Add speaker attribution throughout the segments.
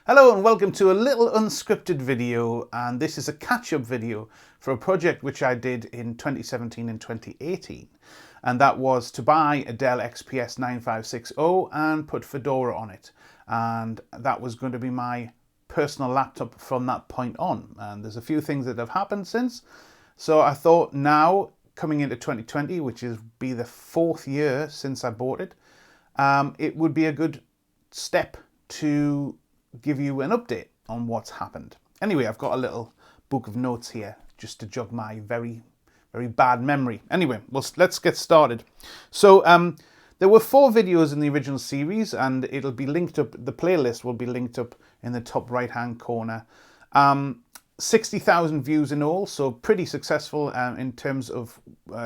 Speaker 1: Hello and welcome to a little unscripted video, and this is a catch-up video for a project which I did in 2017 and 2018, and that was to buy a Dell XPS 9560 and put Fedora on it, and that was going to be my personal laptop from that point on. And there's a few things that have happened since, so I thought now coming into 2020, which is be the 4th year since I bought it, it would be a good step to give you an update on what's happened. Anyway, I've got a little book of notes here just to jog my very bad memory. Anyway, let's get started. So there were 4 videos in the original series, and it'll be linked up, the playlist will be linked up in the top right hand corner. 60,000 views in all, so pretty successful in terms of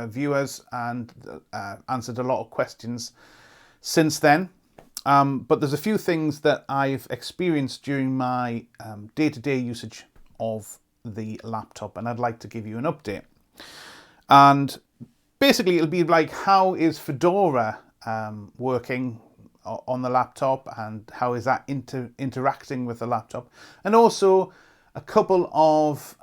Speaker 1: viewers, and answered a lot of questions since then. But there's a few things that I've experienced during my day-to-day usage of the laptop, and I'd like to give you an update. And basically it'll be like, how is Fedora working on the laptop, and how is that interacting with the laptop, and also a couple of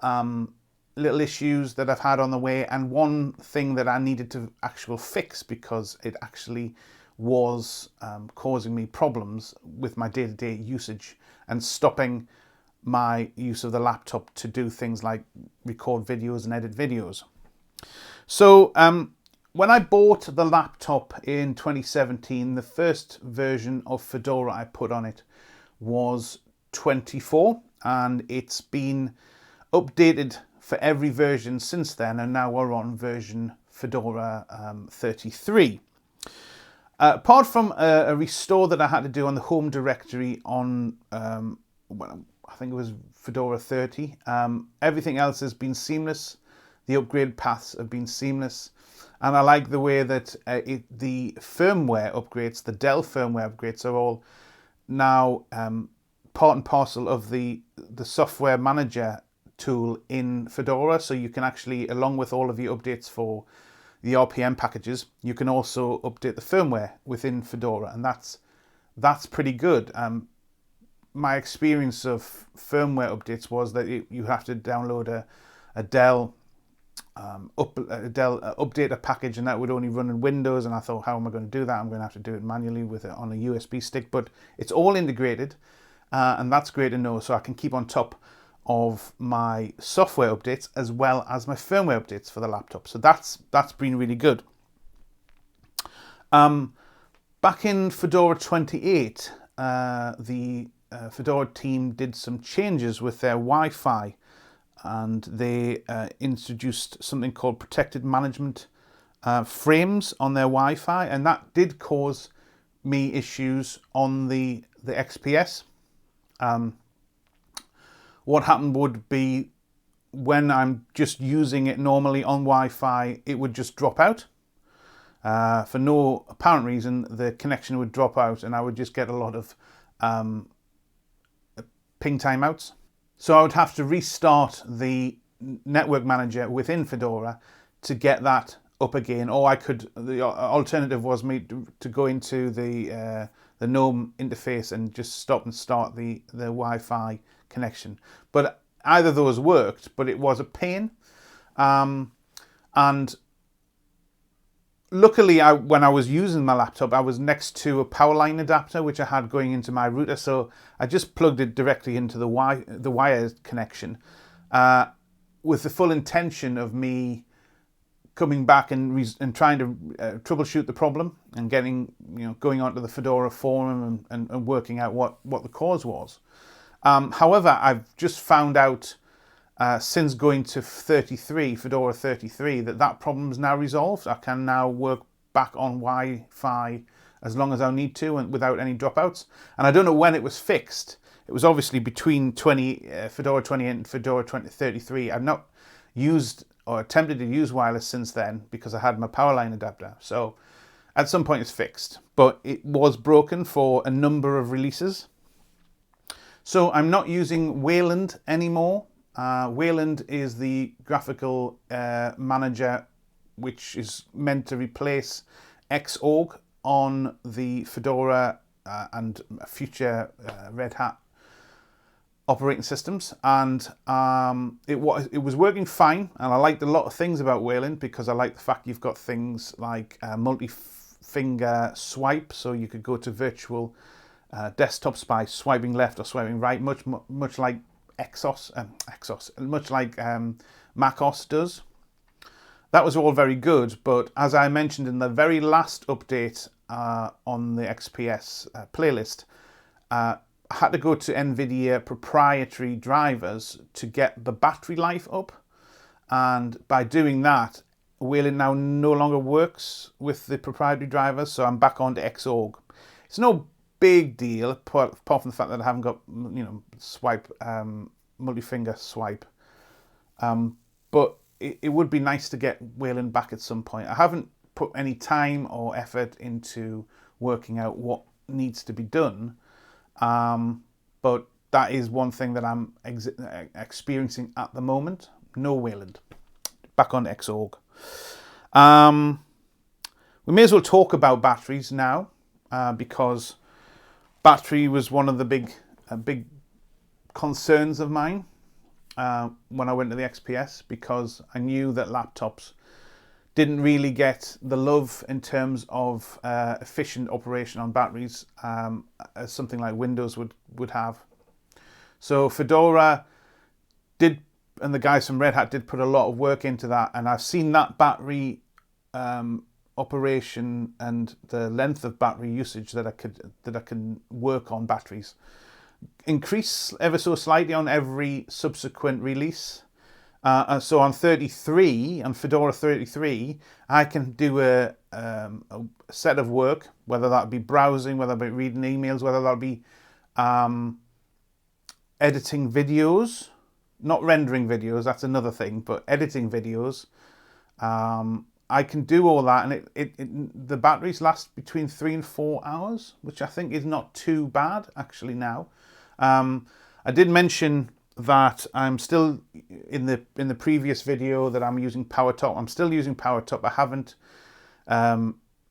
Speaker 1: little issues that I've had on the way, and one thing that I needed to actually fix because it actually was causing me problems with my day-to-day usage and stopping my use of the laptop to do things like record videos and edit videos. So when I bought the laptop in 2017, the first version of Fedora I put on it was 24, and it's been updated for every version since then, and now we're on version Fedora 33. Apart from a restore that I had to do on the home directory on, well, I think it was Fedora 30, everything else has been seamless. The upgrade paths have been seamless. And I like the way that the firmware upgrades, the Dell firmware upgrades, are all now part and parcel of the software manager tool in Fedora. So you can actually, along with all of your updates for the RPM packages, you can also update the firmware within Fedora, and that's pretty good. My experience of firmware updates was that you have to download a Dell updater package, and that would only run in Windows, and I thought, how am I going to do that? I'm going to have to do it manually with it on a USB stick, but it's all integrated, and that's great to know, so I can keep on top of my software updates as well as my firmware updates for the laptop. So that's been really good. Back in Fedora 28, the Fedora team did some changes with their Wi-Fi, and they introduced something called protected management frames on their Wi-Fi, and that did cause me issues on the XPS. What happened would be, when I'm just using it normally on Wi-Fi, it would just drop out. For no apparent reason, the connection would drop out, and I would just get a lot of ping timeouts. So I would have to restart the network manager within Fedora to get that up again. Or the alternative was me to go into the GNOME interface and just stop and start the Wi-Fi connection. But either of those worked, but it was a pain. And luckily, when I was using my laptop, I was next to a power line adapter which I had going into my router, so I just plugged it directly into the wired connection, with the full intention of me coming back and trying to troubleshoot the problem, and going onto the Fedora forum and working out what the cause was. However, I've just found out since going to Fedora 33, that problem is now resolved. I can now work back on Wi-Fi as long as I need to, and without any dropouts. And I don't know when it was fixed. It was obviously between Fedora 28 and Fedora 33. I've not used or attempted to use wireless since then because I had my power line adapter. So at some point it's fixed, but it was broken for a number of releases. So I'm not using Wayland anymore. Wayland is the graphical manager which is meant to replace Xorg on the Fedora and future Red Hat operating systems, and it was working fine, and I liked a lot of things about Wayland, because I like the fact you've got things like multi-finger swipe, so you could go to virtual desktops by swiping left or swiping right, much like much like macOS does. That was all very good, but as I mentioned in the very last update on the XPS playlist, I had to go to NVIDIA proprietary drivers to get the battery life up, and by doing that, Wayland now no longer works with the proprietary drivers, so I'm back onto Xorg. It's no big deal, apart from the fact that I haven't got, swipe, multi-finger swipe, but it would be nice to get Wayland back at some point. I haven't put any time or effort into working out what needs to be done, but that is one thing that I'm experiencing at the moment. No Wayland. Back on Xorg. We may as well talk about batteries now, because battery was one of the big concerns of mine when I went to the XPS, because I knew that laptops didn't really get the love in terms of efficient operation on batteries as something like Windows would have. So Fedora did, and the guys from Red Hat did put a lot of work into that, and I've seen that battery operation and the length of battery usage that I can work on batteries increase ever so slightly on every subsequent release. So on Fedora 33, I can do a set of work, whether that be browsing, whether that be reading emails, whether that be editing videos, not rendering videos, that's another thing, but editing videos. I can do all that, and the batteries last between 3 and 4 hours, which I think is not too bad actually now. I did mention that I'm still in the previous video that I'm using PowerTop. I'm still using PowerTop. I haven't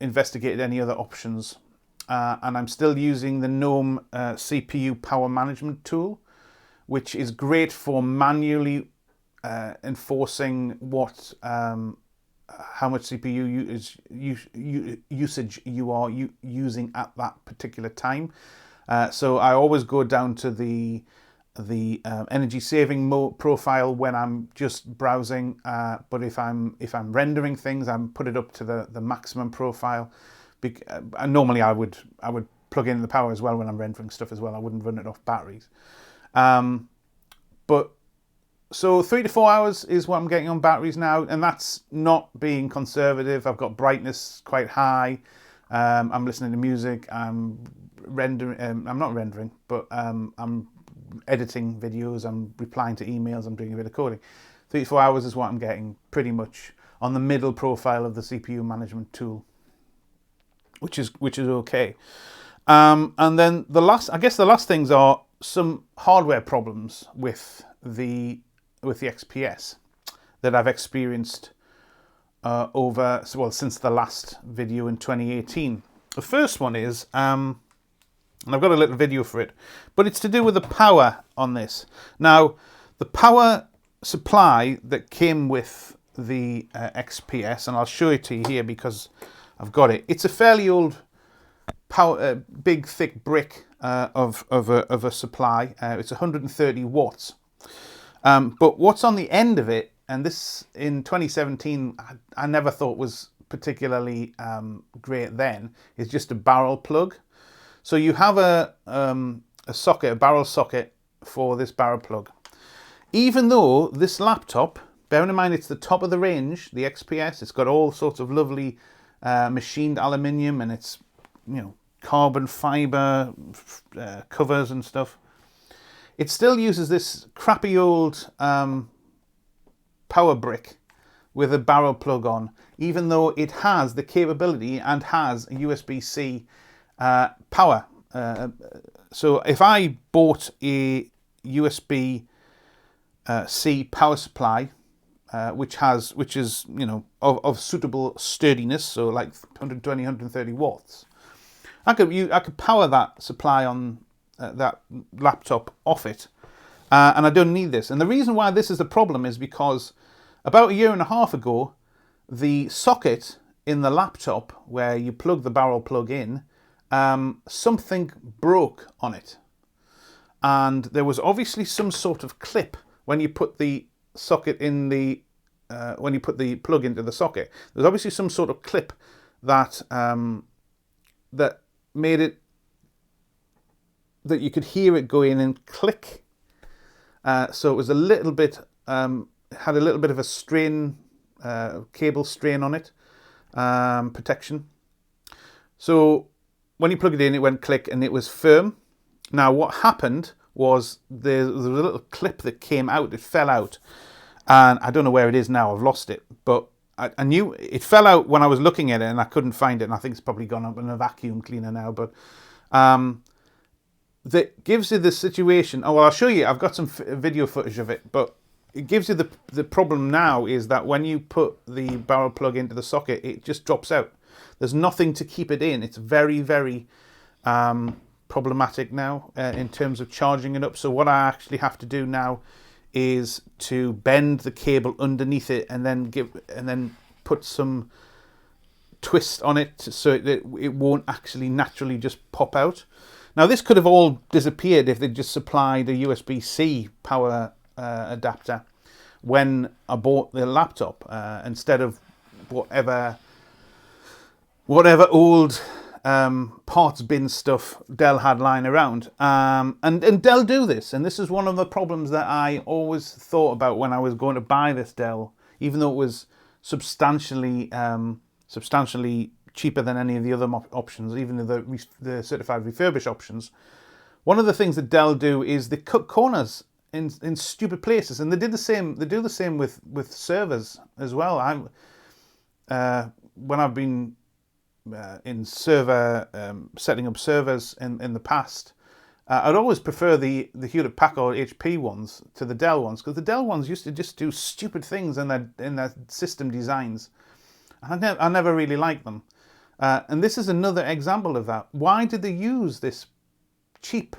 Speaker 1: investigated any other options, and I'm still using the GNOME CPU power management tool, which is great for manually enforcing what how much CPU usage you are using at that particular time. So I always go down to the energy saving profile when I'm just browsing, but if I'm rendering things, I'm put it up to the maximum profile. And normally I would plug in the power as well when I'm rendering stuff as well. I wouldn't run it off batteries. But so 3 to 4 hours is what I'm getting on batteries now, and that's not being conservative. I've got brightness quite high. I'm listening to music. I'm rendering. I'm not rendering, but I'm editing videos. I'm replying to emails. I'm doing a bit of coding. 3 to 4 hours is what I'm getting, pretty much on the middle profile of the CPU management tool, which is okay. And then the last things are some hardware problems with the XPS that I've experienced since the last video in 2018. The first one is, and I've got a little video for it, but it's to do with the power on this. Now, the power supply that came with the XPS, and I'll show it to you here because I've got it. It's a fairly old big thick brick of a supply. It's 130 watts. But what's on the end of it, and this in 2017, I never thought was particularly great then, is just a barrel plug. So you have a barrel socket for this barrel plug. Even though this laptop, bearing in mind it's the top of the range, the XPS, it's got all sorts of lovely machined aluminium, and it's, carbon fiber covers and stuff. It still uses this crappy old power brick with a barrel plug on, even though it has the capability and has a USB-C power. So if I bought a USB-C power supply, which is of suitable sturdiness, so like 120, 130 watts, I could power that supply on that laptop off it, and I don't need this. And the reason why this is a problem is because about 1.5 years ago, the socket in the laptop where you plug the barrel plug in, something broke on it. And there was obviously some sort of clip when you put the socket in the, when you put the plug into the socket. There's obviously some sort of clip that, that made it, that you could hear it go in and click. So it was a little bit, had a little bit of a strain, cable strain on it, protection. So when you plug it in, it went click and it was firm. Now what happened was there was a little clip that came out, it fell out. And I don't know where it is now, I've lost it. But I knew it fell out when I was looking at it and I couldn't find it. And I think it's probably gone up in a vacuum cleaner now. But that gives you the situation. Oh, well, I'll show you. I've got some video footage of it. But it gives you the problem now is that when you put the barrel plug into the socket, it just drops out. There's nothing to keep it in. It's very, very problematic now in terms of charging it up. So what I actually have to do now is to bend the cable underneath it and then put some twist on it so that it won't actually naturally just pop out. Now this could have all disappeared if they just supplied a USB-C power adapter when I bought the laptop instead of whatever old parts bin stuff Dell had lying around. And Dell do this, and this is one of the problems that I always thought about when I was going to buy this Dell, even though it was substantially cheaper than any of the other options, even the certified refurbished options. One of the things that Dell do is they cut corners in stupid places, and they do the same with servers as well. When I've been in server setting up servers in the past, I'd always prefer the Hewlett Packard HP ones to the Dell ones, because the Dell ones used to just do stupid things in their system designs. I never really liked them. And this is another example of that. Why did they use this cheap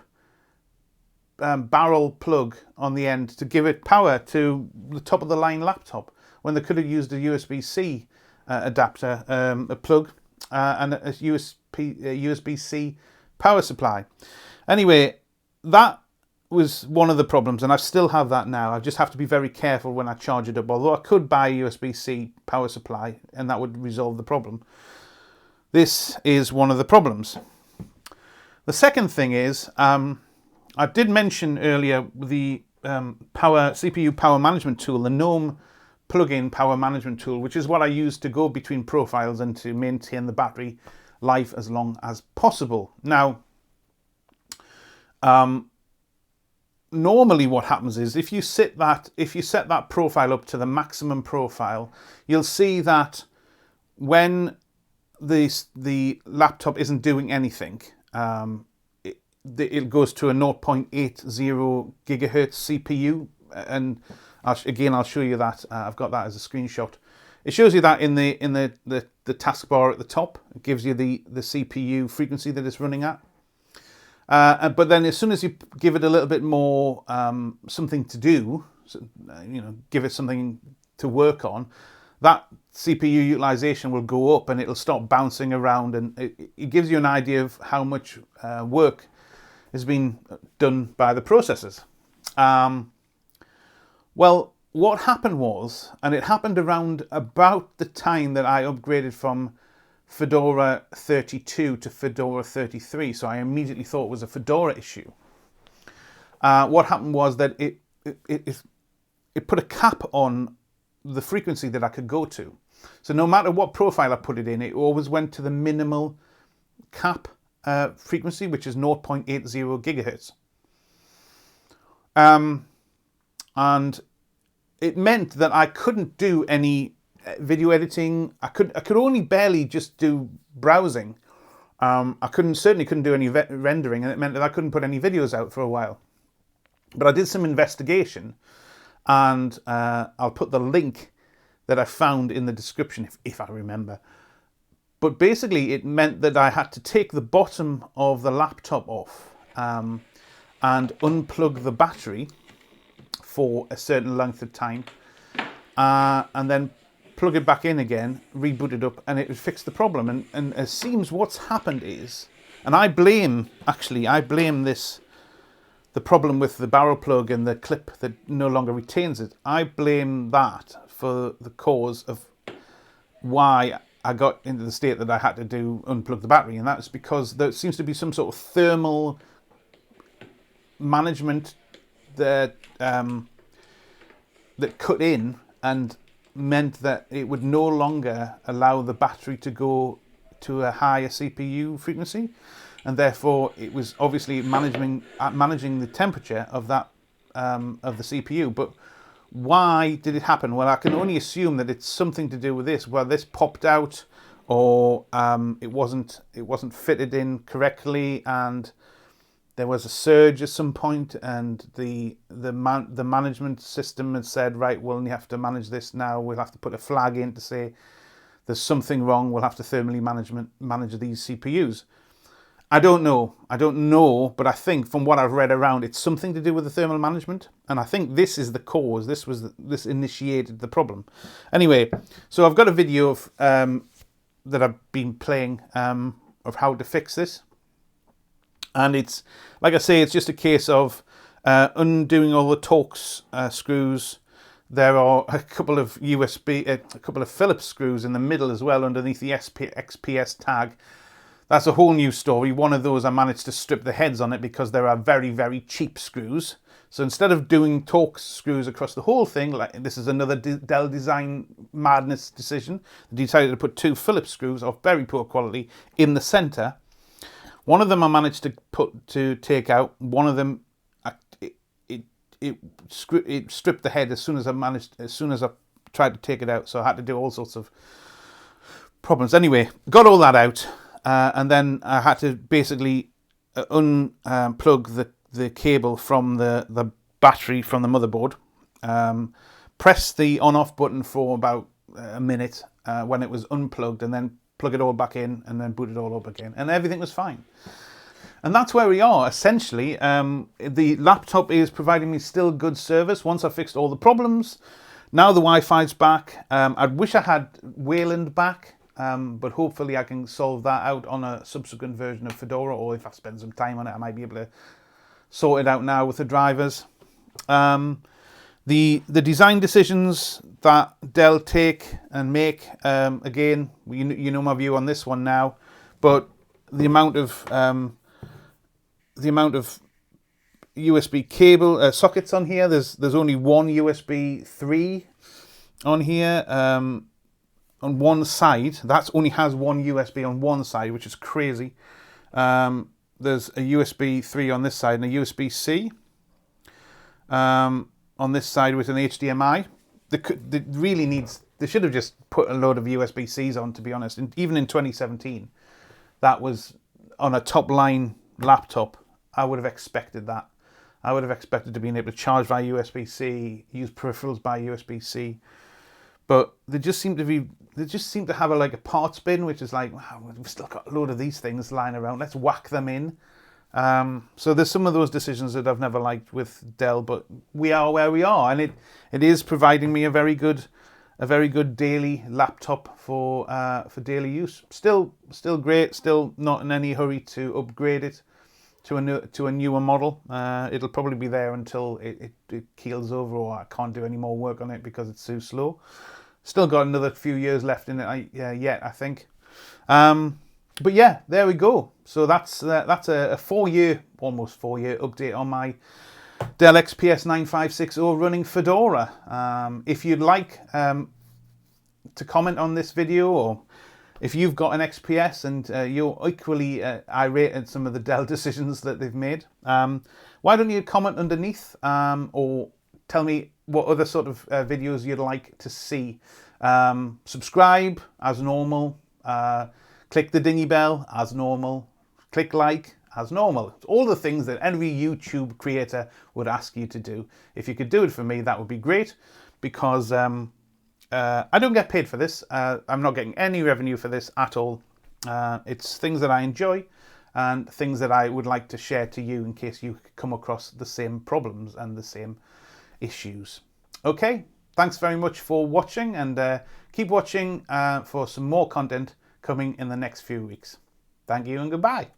Speaker 1: barrel plug on the end to give it power to the top of the line laptop when they could have used a USB-C adapter, a plug, and a USB-C power supply? Anyway, that was one of the problems, and I still have that now. I just have to be very careful when I charge it up, although I could buy a USB-C power supply and that would resolve the problem. This is one of the problems. The second thing is, I did mention earlier the CPU power management tool, the GNOME plugin power management tool, which is what I use to go between profiles and to maintain the battery life as long as possible. Now, normally what happens is if you set that profile up to the maximum profile, you'll see that when the laptop isn't doing anything, it goes to a 0.80 gigahertz CPU, and I'll show you that. I've got that as a screenshot. It shows you that in the taskbar at the top. It gives you the CPU frequency that it's running at. But then as soon as you give it a little bit more something to do, give it something to work on, that CPU utilization will go up and it'll start bouncing around, and it gives you an idea of how much work has been done by the processors. Well, what happened was, and it happened around about the time that I upgraded from Fedora 32 to Fedora 33, so I immediately thought it was a Fedora issue. What happened was that it put a cap on the frequency that I could go to. So no matter what profile I put it in, it always went to the minimal cap frequency, which is 0.80 gigahertz. And it meant that I couldn't do any video editing. I could only barely just do browsing. I certainly couldn't do any rendering, and it meant that I couldn't put any videos out for a while. But I did some investigation, and I'll put the link that I found in the description if I remember. But basically it meant that I had to take the bottom of the laptop off and unplug the battery for a certain length of time, and then plug it back in again, reboot it up, and it would fix the problem. And it seems what's happened is, and I blame this, the problem with the barrel plug and the clip that no longer retains it, I blame that for the cause of why I got into the state that I had to unplug the battery. And that's because there seems to be some sort of thermal management that that cut in and meant that it would no longer allow the battery to go to a higher CPU frequency, and therefore it was obviously managing the temperature of that of the CPU. But why did it happen? Well, I can only assume that it's something to do with this, where this popped out, or it wasn't fitted in correctly, and there was a surge at some point, and the management system had said, right, well, you have to manage this now. We'll have to put a flag in to say there's something wrong. We'll have to thermally manage these CPUs. I don't know, but I think from what I've read around, it's something to do with the thermal management, and I think this is the cause. This initiated the problem. Anyway, so I've got a video of that I've been playing of how to fix this, and it's, like I say, it's just a case of undoing all the Torx screws. There are a couple of Phillips screws in the middle as well, underneath the XPS tag. That's a whole new story. One of those I managed to strip the heads on it because there are very, very cheap screws. So instead of doing Torx screws across the whole thing, like this is another Dell design madness decision, they decided to put 2 Phillips screws of very poor quality in the center. One of them I managed to take out. One of them, it stripped the head as soon as I tried to take it out. So I had to do all sorts of problems. Anyway, got all that out. And then I had to basically unplug the cable from the battery from the motherboard, press the on-off button for about a minute when it was unplugged, and then plug it all back in, and then boot it all up again, and everything was fine. And that's where we are, essentially. The laptop is providing me still good service once I fixed all the problems. Now the Wi-Fi's back. I wish I had Wayland back. But hopefully I can solve that out on a subsequent version of Fedora, or if I spend some time on it, I might be able to sort it out now with the drivers. The design decisions that Dell take and make, again, you know my view on this one now, but the amount of USB cable sockets on here, there's only one USB 3 on here. On one side, that only has one USB on one side, which is crazy. There's a USB 3 on this side and a USB-C on this side with an HDMI. They should have just put a load of USB-Cs on, to be honest. And even in 2017, that was on a top-line laptop. I would have expected that. I would have expected to be able to charge via USB-C, use peripherals by USB-C. But they just seem to have a parts bin, which is like, wow, we've still got a load of these things lying around. Let's whack them in. So there's some of those decisions that I've never liked with Dell, but we are where we are, and it is providing me a very good daily laptop for daily use. Still great. Still not in any hurry to upgrade it to a newer model. It'll probably be there until it keels over, or I can't do any more work on it because it's too slow. Still got another few years left in it yet, I think. But yeah, there we go. So that's a almost 4 year update on my Dell XPS 9560 running Fedora. If you'd like to comment on this video, or if you've got an XPS and you're equally irate at some of the Dell decisions that they've made, why don't you comment underneath, or tell me what other sort of videos you'd like to see. Subscribe as normal. Click the dingy bell as normal. Click like as normal. All the things that every YouTube creator would ask you to do. If you could do it for me, that would be great, because I don't get paid for this. I'm not getting any revenue for this at all. It's things that I enjoy and things that I would like to share to you in case you come across the same problems and the same issues. Okay, thanks very much for watching, and keep watching for some more content coming in the next few weeks. Thank you and goodbye.